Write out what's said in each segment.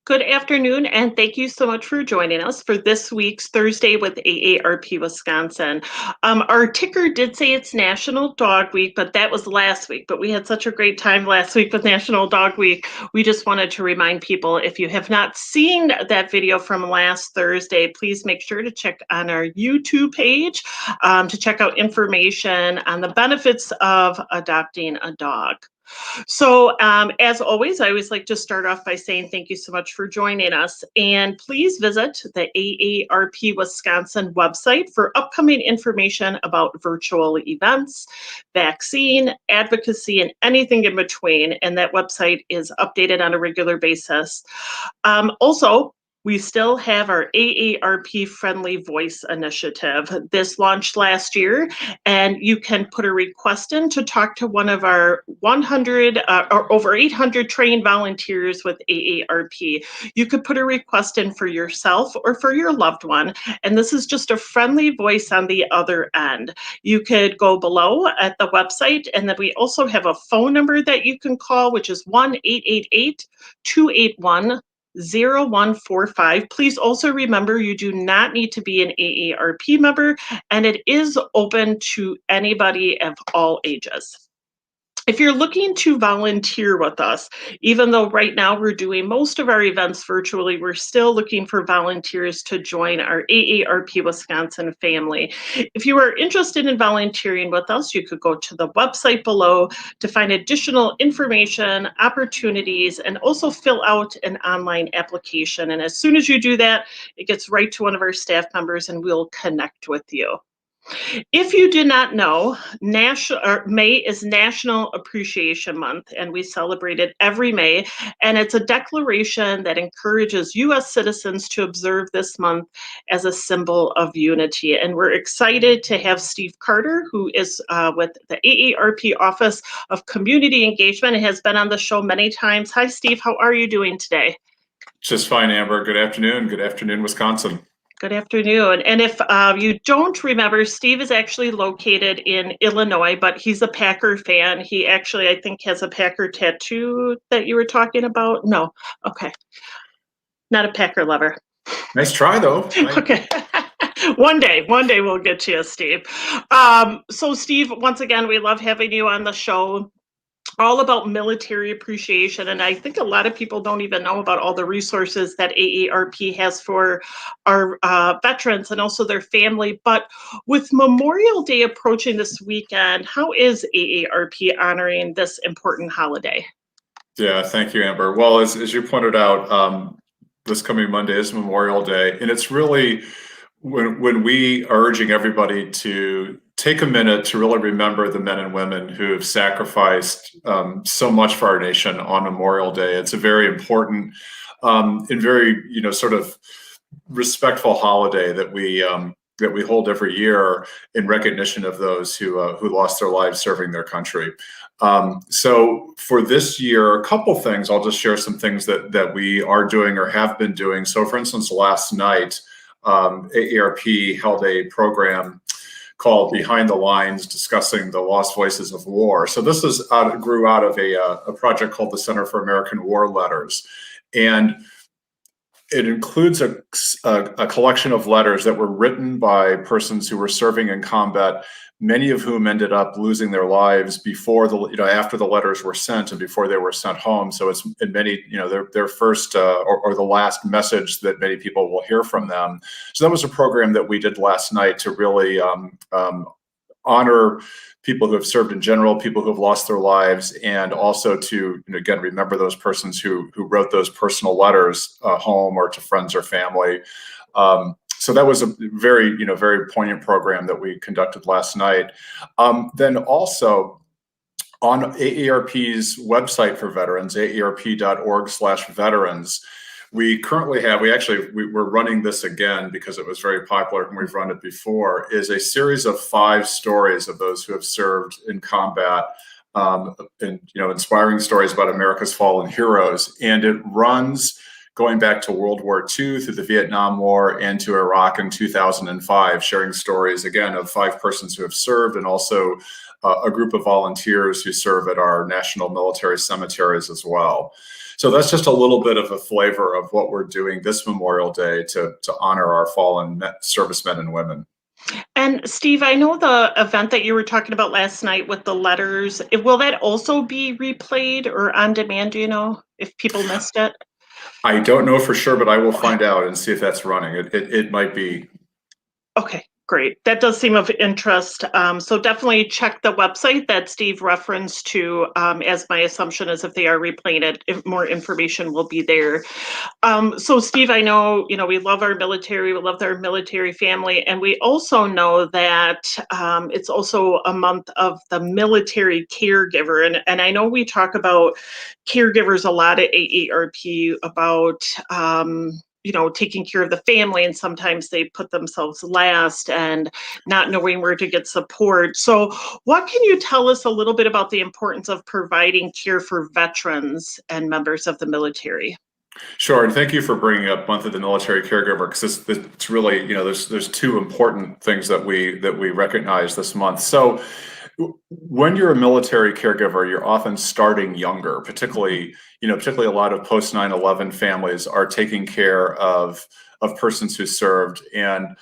Good afternoon, and thank you so much for joining us for this week's Thursday with AARP Wisconsin. Our ticker did say it's National Dog Week, but that was last week. But we had such a great time last week with National Dog Week. We just wanted to remind people, if you have not seen that video from last Thursday, please make sure to check on our YouTube page to check out information on the benefits of adopting a dog. So, as always, I always like to start off by saying thank you so much for joining us. And please visit the AARP Wisconsin website for upcoming information about virtual events, vaccine, advocacy, and anything in between. And that website is updated on a regular basis. Also, we still have our AARP Friendly Voice initiative. This launched last year, and you can put a request in to talk to one of our 100 or over 800 trained volunteers with AARP. You could put a request in for yourself or for your loved one, and this is just a friendly voice on the other end. You could go below at the website, and then we also have a phone number that you can call, which is 1-888-281 0145. Please also remember you do not need to be an AARP member, and it is open to anybody of all ages. If you're looking to volunteer with us, even though right now we're doing most of our events virtually, we're still looking for volunteers to join our AARP Wisconsin family. If you are interested in volunteering with us, you could go to the website below to find additional information, opportunities, and also fill out an online application. And as soon as you do that, it gets right to one of our staff members and we'll connect with you. If you did not know, May is National Appreciation Month, and we celebrate it every May. And it's a declaration that encourages U.S. citizens to observe this month as a symbol of unity. And we're excited to have Steve Carter, who is with the AARP Office of Community Engagement and has been on the show many times. Hi, Steve. How are you doing today? Just fine, Amber. Good afternoon. Good afternoon, Wisconsin. Good afternoon. And if you don't remember, Steve is actually located in Illinois, but he's a Packer fan. He actually, I think, has a Packer tattoo that you were talking about. No. Okay. Not a Packer lover. Nice try, though. Okay. One day we'll get to you, Steve. So, Steve, once again, we love having you on the show. All about military appreciation, and I think a lot of people don't even know about all the resources that AARP has for our veterans and also their family. But with Memorial Day approaching this weekend, how is AARP honoring this important holiday? Yeah, thank you, Amber. Well, as you pointed out, this coming Monday is Memorial Day, and it's really when we are urging everybody to take a minute to really remember the men and women who have sacrificed so much for our nation on Memorial Day. It's a very important and very, sort of respectful holiday that we hold every year in recognition of those who lost their lives serving their country. So for this year, a couple things. I'll just share some things that we are doing or have been doing. So, for instance, last night, AARP held a program called Behind the Lines, discussing the lost voices of war. So this grew out of a project called the Center for American War Letters. And it includes a collection of letters that were written by persons who were serving in combat, many of whom ended up losing their lives before after the letters were sent and before they were sent home. So it's in many, their first or the last message that many people will hear from them. So that was a program that we did last night to really honor people who have served in general, people who have lost their lives, and also to, again, remember those persons who wrote those personal letters home or to friends or family. So that was a very, very poignant program that we conducted last night. Then also on AARP's website for veterans, aarp.org/veterans, we're running this again because it was very popular and we've run it before, is a series of 5 stories of those who have served in combat, and, inspiring stories about America's fallen heroes. And it runs going back to World War II, through the Vietnam War, and to Iraq in 2005, sharing stories, again, of 5 persons who have served, and also a group of volunteers who serve at our national military cemeteries as well. So that's just a little bit of a flavor of what we're doing this Memorial Day to honor our fallen servicemen and women. And Steve, I know the event that you were talking about last night with the letters, will that also be replayed or on demand, do you know, if people missed it? I don't know for sure, but I will find out and see if that's running. It might be. Okay, great. That does seem of interest. So definitely check the website that Steve referenced to, as my assumption is if they are replaying it, if more information will be there. So Steve, I know, we love our military, we love our military family, and we also know that it's also a month of the military caregiver. And I know we talk about caregivers a lot at AARP about, taking care of the family, and sometimes they put themselves last and not knowing where to get support. So what can you tell us a little bit about the importance of providing care for veterans and members of the military? Sure, and thank you for bringing up Month of the Military Caregiver, because it's really, there's two important things that we recognize this month. So when you're a military caregiver, you're often starting younger, particularly a lot of post 9/11 families are taking care of persons who served, and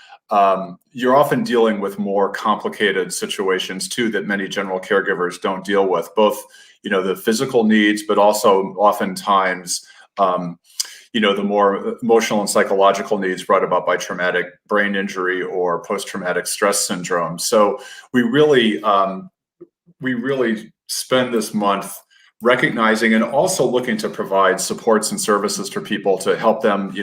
you're often dealing with more complicated situations too that many general caregivers don't deal with, both the physical needs, but also oftentimes the more emotional and psychological needs brought about by traumatic brain injury or post-traumatic stress syndrome. So we really spend this month recognizing and also looking to provide supports and services for people to help them,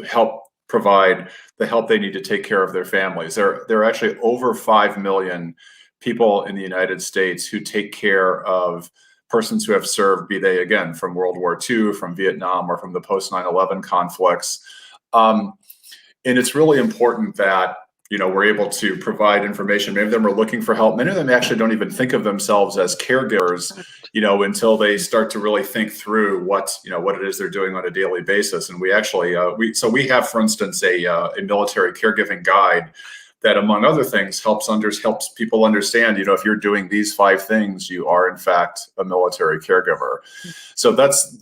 help provide the help they need to take care of their families. There are actually over 5 million people in the United States who take care of persons who have served, be they again from World War II, from Vietnam, or from the post 9/11 conflicts. And it's really important that we're able to provide information. Many of them are looking for help. Many of them actually don't even think of themselves as caregivers, until they start to really think through what it is they're doing on a daily basis. And we actually we have, for instance, a military caregiving guide that, among other things, helps people understand, if you're doing these 5 things, you are in fact a military caregiver. So that's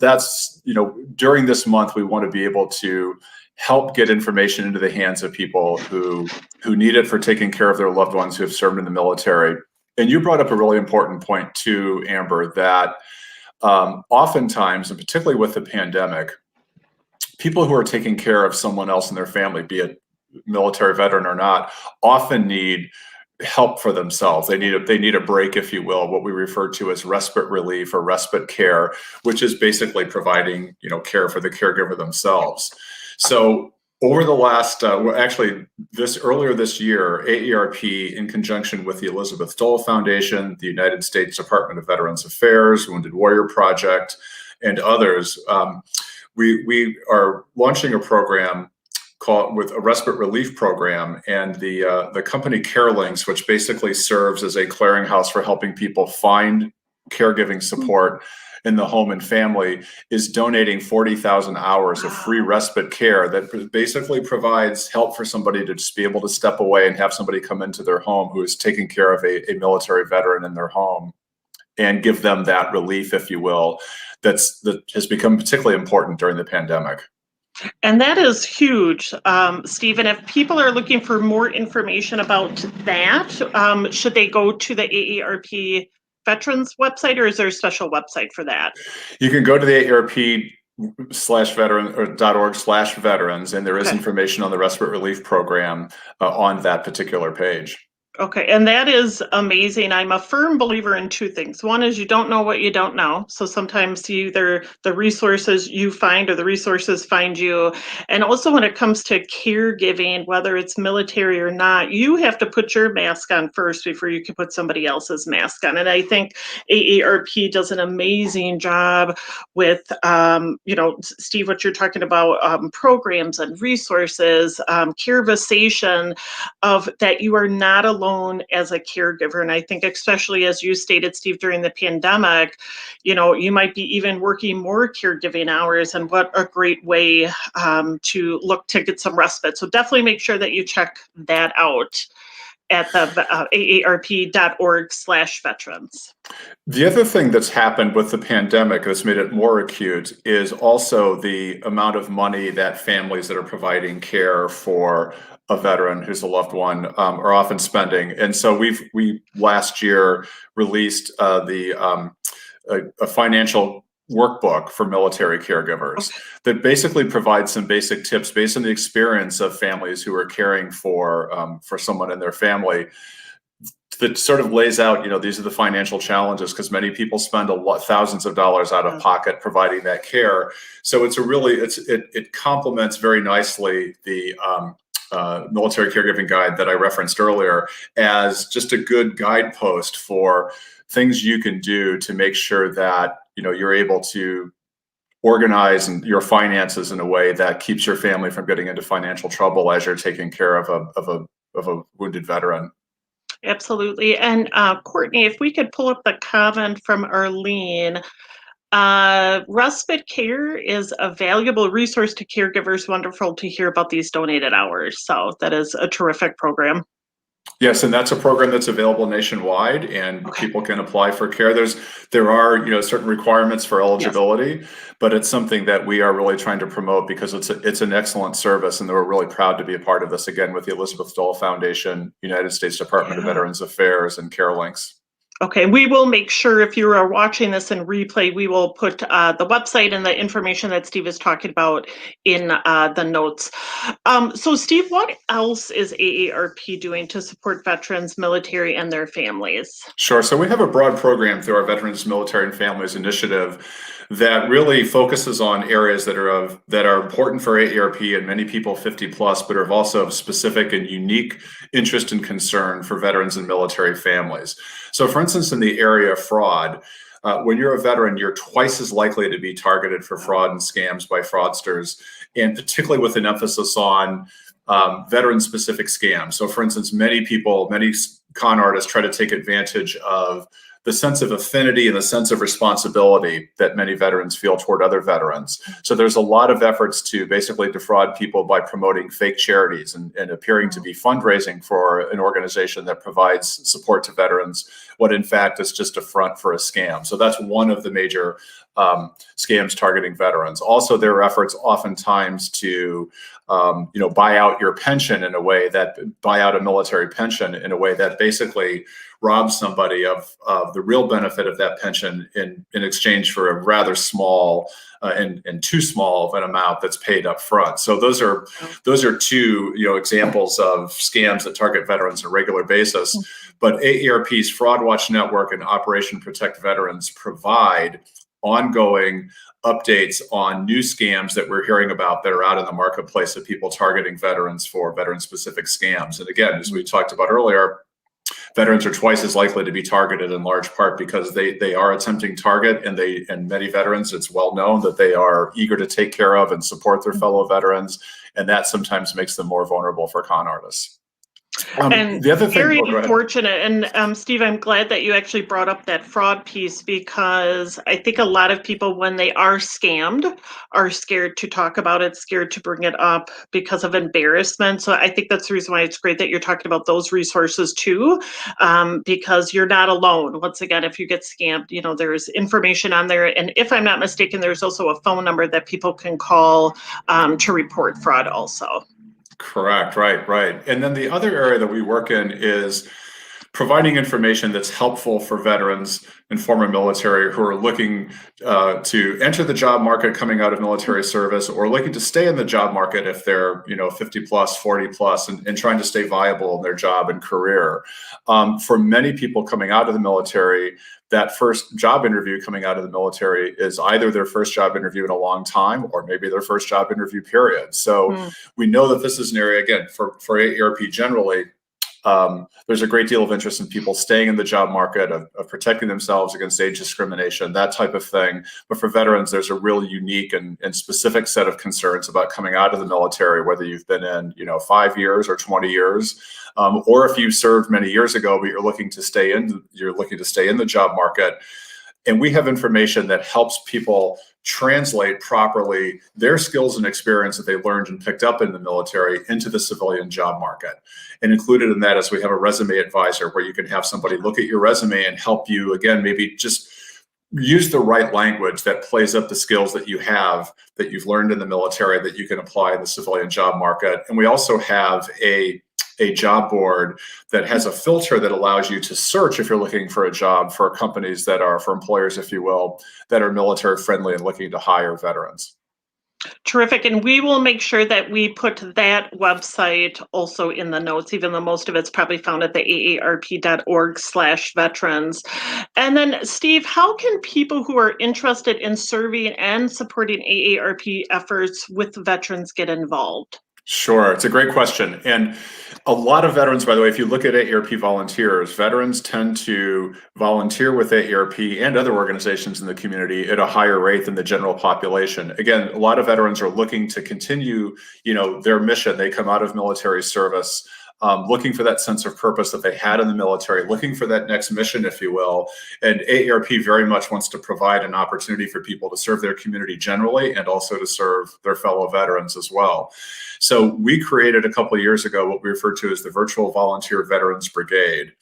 during this month, we want to be able to help get information into the hands of people who need it for taking care of their loved ones who have served in the military. And you brought up a really important point too, Amber, that oftentimes, and particularly with the pandemic, people who are taking care of someone else in their family, be it military veteran or not, often need help for themselves. They need a break, if you will, what we refer to as respite relief or respite care, which is basically providing care for the caregiver themselves. So over the last, earlier this year, AARP, in conjunction with the Elizabeth Dole Foundation, the United States Department of Veterans Affairs, Wounded Warrior Project, and others, we are launching a program with a respite relief program, and the company CareLinks, which basically serves as a clearinghouse for helping people find caregiving support in the home and family, is donating 40,000 hours of free respite care that basically provides help for somebody to just be able to step away and have somebody come into their home who is taking care of a military veteran in their home, and give them that relief, if you will, that has become particularly important during the pandemic. And that is huge, Stephen. If people are looking for more information about that, should they go to the AARP Veterans website, or is there a special website for that? You can go to the AARP/veteran.org/veterans, and there is information on the Respite Relief Program on that particular page. Okay, and that is amazing. I'm a firm believer in 2 things. One is you don't know what you don't know. So sometimes either the resources you find or the resources find you. And also when it comes to caregiving, whether it's military or not, you have to put your mask on first before you can put somebody else's mask on. And I think AARP does an amazing job with, Steve, what you're talking about, programs and resources, carevisation of that you are not alone as a caregiver. And I think especially as you stated, Steve, during the pandemic, you might be even working more caregiving hours, and what a great way to look to get some respite. So definitely make sure that you check that out. at the aarp.org/veterans. The other thing that's happened with the pandemic that's made it more acute is also the amount of money that families that are providing care for a veteran who's a loved one are often spending. And so we last year released a financial workbook for military caregivers that basically provides some basic tips based on the experience of families who are caring for someone in their family, that sort of lays out, these are the financial challenges, because many people spend thousands of dollars out of pocket providing that care. So it complements very nicely the military caregiving guide that I referenced earlier as just a good guidepost for things you can do to make sure that you're able to organize your finances in a way that keeps your family from getting into financial trouble as you're taking care of a wounded veteran. Absolutely. And Courtney, if we could pull up the comment from Arlene. Respite Care is a valuable resource to caregivers. Wonderful to hear about these donated hours. So that is a terrific program. Yes, and that's a program that's available nationwide, and people can apply for care. There are certain requirements for eligibility, but it's something that we are really trying to promote because it's an excellent service, and we're really proud to be a part of this, again, with the Elizabeth Dole Foundation, United States Department of Veterans Affairs, and CareLinks. Okay, we will make sure, if you are watching this in replay, we will put the website and the information that Steve is talking about in the notes. So Steve, what else is AARP doing to support veterans, military, and their families? Sure. So we have a broad program through our Veterans, Military, and Families Initiative that really focuses on areas that are important for AARP and many people 50 plus, but are also of specific and unique interest and concern for veterans and military families. So for instance, in the area of fraud, when you're a veteran, you're twice as likely to be targeted for fraud and scams by fraudsters, and particularly with an emphasis on veteran-specific scams. So for instance, many con artists try to take advantage of the sense of affinity and the sense of responsibility that many veterans feel toward other veterans. So there's a lot of efforts to basically defraud people by promoting fake charities and appearing to be fundraising for an organization that provides support to veterans, what in fact is just a front for a scam. So that's one of the major scams targeting veterans. Also, there are efforts oftentimes to buy out your pension in a way that buy out a military pension in a way that basically robs somebody of the real benefit of that pension in exchange for a rather small and too small of an amount that's paid up front. So those are two examples of scams that target veterans on a regular basis. But AARP's Fraud Watch Network and Operation Protect Veterans provide ongoing updates on new scams that we're hearing about that are out in the marketplace of people targeting veterans for veteran-specific scams. And again, as we talked about earlier, veterans are twice as likely to be targeted in large part because they are a tempting target, and many veterans, it's well known that they are eager to take care of and support their fellow veterans, and that sometimes makes them more vulnerable for con artists. And the other thing, very unfortunate. And Steve, I'm glad that you actually brought up that fraud piece, because I think a lot of people, when they are scammed, are scared to talk about it, scared to bring it up because of embarrassment. So I think that's the reason why it's great that you're talking about those resources too, because you're not alone. Once again, if you get scammed, there's information on there. And if I'm not mistaken, there's also a phone number that people can call to report fraud also. Correct. Right. And then the other area that we work in is providing information that's helpful for veterans and former military who are looking to enter the job market coming out of military service, or looking to stay in the job market if they're 50 plus, 40 plus, and trying to stay viable in their job and career. For many people coming out of the military, that first job interview coming out of the military is either their first job interview in a long time, or maybe their first job interview period. So we know that this is an area, again, for AARP generally, there's a great deal of interest in people staying in the job market, of protecting themselves against age discrimination, that type of thing. But for veterans, there's a really unique and specific set of concerns about coming out of the military, whether you've been in 5 years or 20 years, or if you served many years ago but you're looking to stay in the job market. And we have information that helps people translate properly their skills and experience that they learned and picked up in the military into the civilian job market. And included in that is we have a resume advisor where you can have somebody look at your resume and help you, again, maybe just use the right language that plays up the skills that you have, that you've learned in the military, that you can apply in the civilian job market. And we also have a job board that has a filter that allows you to search, if you're looking for a job, for companies that are, for employers, if you will, that are military friendly and looking to hire veterans. Terrific. And we will make sure that we put that website also in the notes, even though most of it's probably found at the aarp.org/veterans. And then, Steve, how can people who are interested in serving and supporting AARP efforts with veterans get involved? Sure, it's a great question. And a lot of veterans, by the way, if you look at AARP volunteers, veterans tend to volunteer with AARP and other organizations in the community at a higher rate than the general population. Again, a lot of veterans are looking to continue, their mission. They come out of military service, looking for that sense of purpose that they had in the military, looking for that next mission, if you will. And AARP very much wants to provide an opportunity for people to serve their community generally and also to serve their fellow veterans as well. So we created a couple of years ago what we refer to as the Virtual Volunteer Veterans Brigade,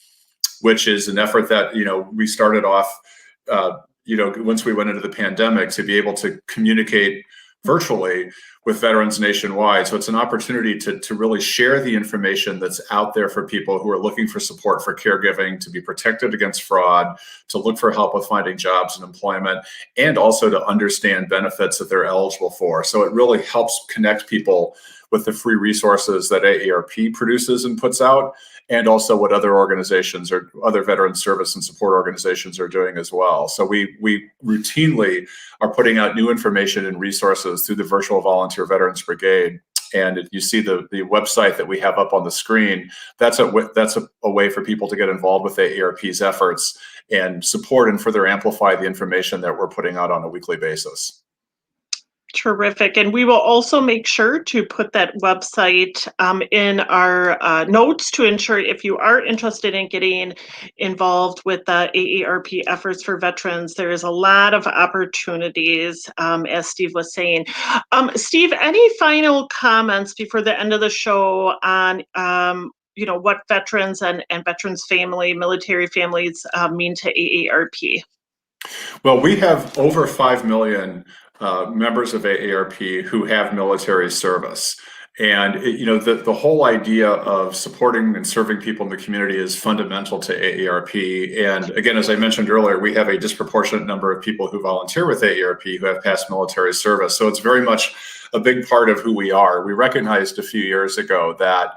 which is an effort that, we started off, once we went into the pandemic, to be able to communicate virtually with veterans nationwide. So it's an opportunity to really share the information that's out there for people who are looking for support for caregiving, to be protected against fraud, to look for help with finding jobs and employment, and also to understand benefits that they're eligible for. So it really helps connect people with the free resources that AARP produces and puts out, and also what other organizations or other veteran service and support organizations are doing as well. So we routinely are putting out new information and resources through the Virtual Volunteer Veterans Brigade. And if you see the website that we have up on the screen, that's a way for people to get involved with AARP's efforts and support and further amplify the information that we're putting out on a weekly basis. Terrific. And we will also make sure to put that website in our notes to ensure if you are interested in getting involved with the AARP efforts for veterans, there is a lot of opportunities, as Steve was saying. Steve, any final comments before the end of the show on what veterans and veterans family, military families mean to AARP? Well, we have over 5 million members of AARP who have military service. And the whole idea of supporting and serving people in the community is fundamental to AARP. And again, as I mentioned earlier, we have a disproportionate number of people who volunteer with AARP who have past military service. So it's very much a big part of who we are. We recognized a few years ago that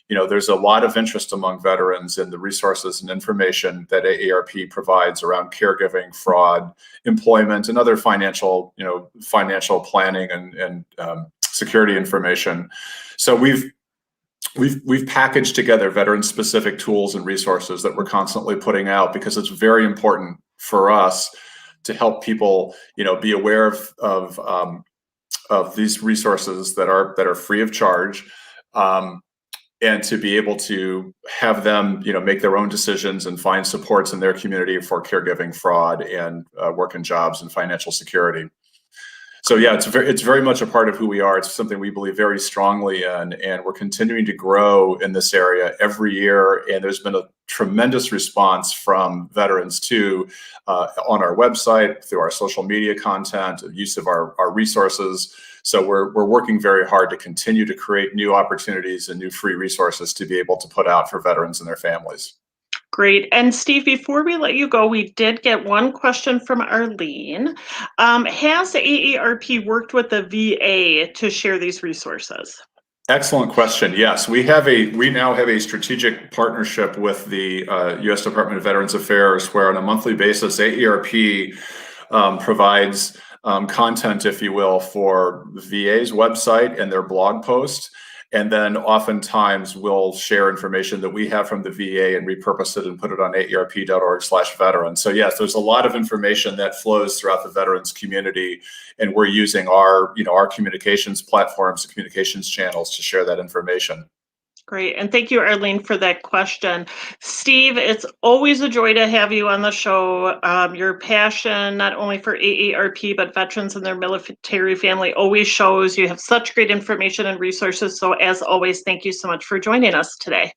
there's a lot of interest among veterans in the resources and information that AARP provides around caregiving, fraud, employment, and other financial planning and security information. So we've packaged together veteran-specific tools and resources that we're constantly putting out, because it's very important for us to help people, be aware of these resources that are free of charge. And to be able to have them, make their own decisions and find supports in their community for caregiving, fraud, and work and jobs and financial security. So yeah, it's very much a part of who we are. It's something we believe very strongly in, and we're continuing to grow in this area every year. And there's been a tremendous response from veterans too, on our website, through our social media content, use of our resources. So we're working very hard to continue to create new opportunities and new free resources to be able to put out for veterans and their families. Great. And Steve, before we let you go, we did get one question from Arlene. Has AARP worked with the VA to share these resources? Excellent question. Yes, we now have a strategic partnership with the U.S. Department of Veterans Affairs, where on a monthly basis, AARP provides content, if you will, for the VA's website and their blog post. And then oftentimes we'll share information that we have from the VA and repurpose it and put it on aarp.org/veterans. So yes, there's a lot of information that flows throughout the veterans community, and we're using our communications platforms, communications channels to share that information. Great. And thank you, Arlene, for that question. Steve, it's always a joy to have you on the show. Your passion, not only for AARP, but veterans and their military family, always shows. You have such great information and resources. So, as always, thank you so much for joining us today.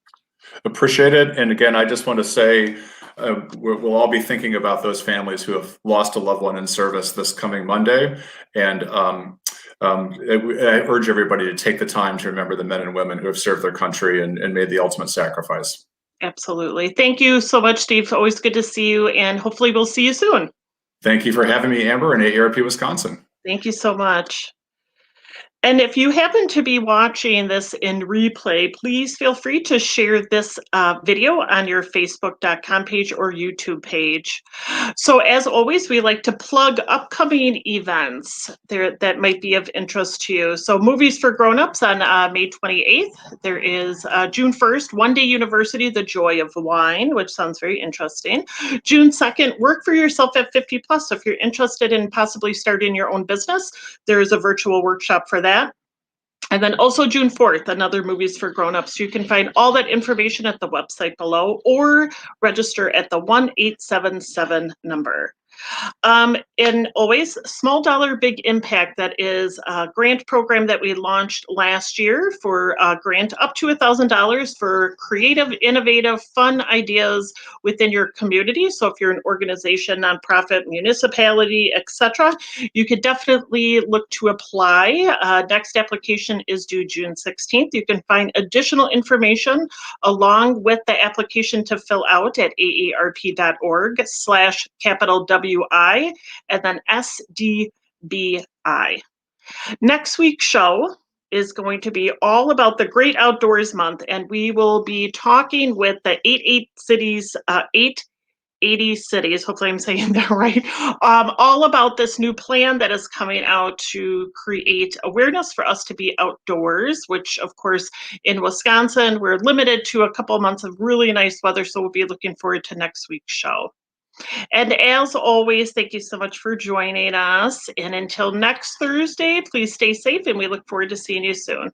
Appreciate it. And again, I just want to say we'll all be thinking about those families who have lost a loved one in service this coming Monday. And I urge everybody to take the time to remember the men and women who have served their country and made the ultimate sacrifice. Absolutely. Thank you so much, Steve. Always good to see you. And hopefully, we'll see you soon. Thank you for having me, Amber, in AARP, Wisconsin. Thank you so much. And if you happen to be watching this in replay, please feel free to share this video on your Facebook.com page or YouTube page. So as always, we like to plug upcoming events that might be of interest to you. So Movies for Grown-Ups on May 28th. There is June 1st, One Day University, The Joy of Wine, which sounds very interesting. June 2nd, Work for Yourself at 50 Plus. If you're interested in possibly starting your own business, there is a virtual workshop for that. And then also June 4th, another Movies for Grown-Ups. You can find all that information at the website below or register at the 1877 number. And always, Small Dollar Big Impact, that is a grant program that we launched last year for a grant up to $1,000 for creative, innovative, fun ideas within your community. So if you're an organization, nonprofit, municipality, etc., you could definitely look to apply. Next application is due June 16th. You can find additional information along with the application to fill out at aarp.org/capital WI and then SDBI. Next week's show is going to be all about the Great Outdoors Month, and we will be talking with the 880 cities, hopefully I'm saying that right, all about this new plan that is coming out to create awareness for us to be outdoors, which of course in Wisconsin, we're limited to a couple of months of really nice weather, so we'll be looking forward to next week's show. And as always, thank you so much for joining us. And until next Thursday, please stay safe and we look forward to seeing you soon.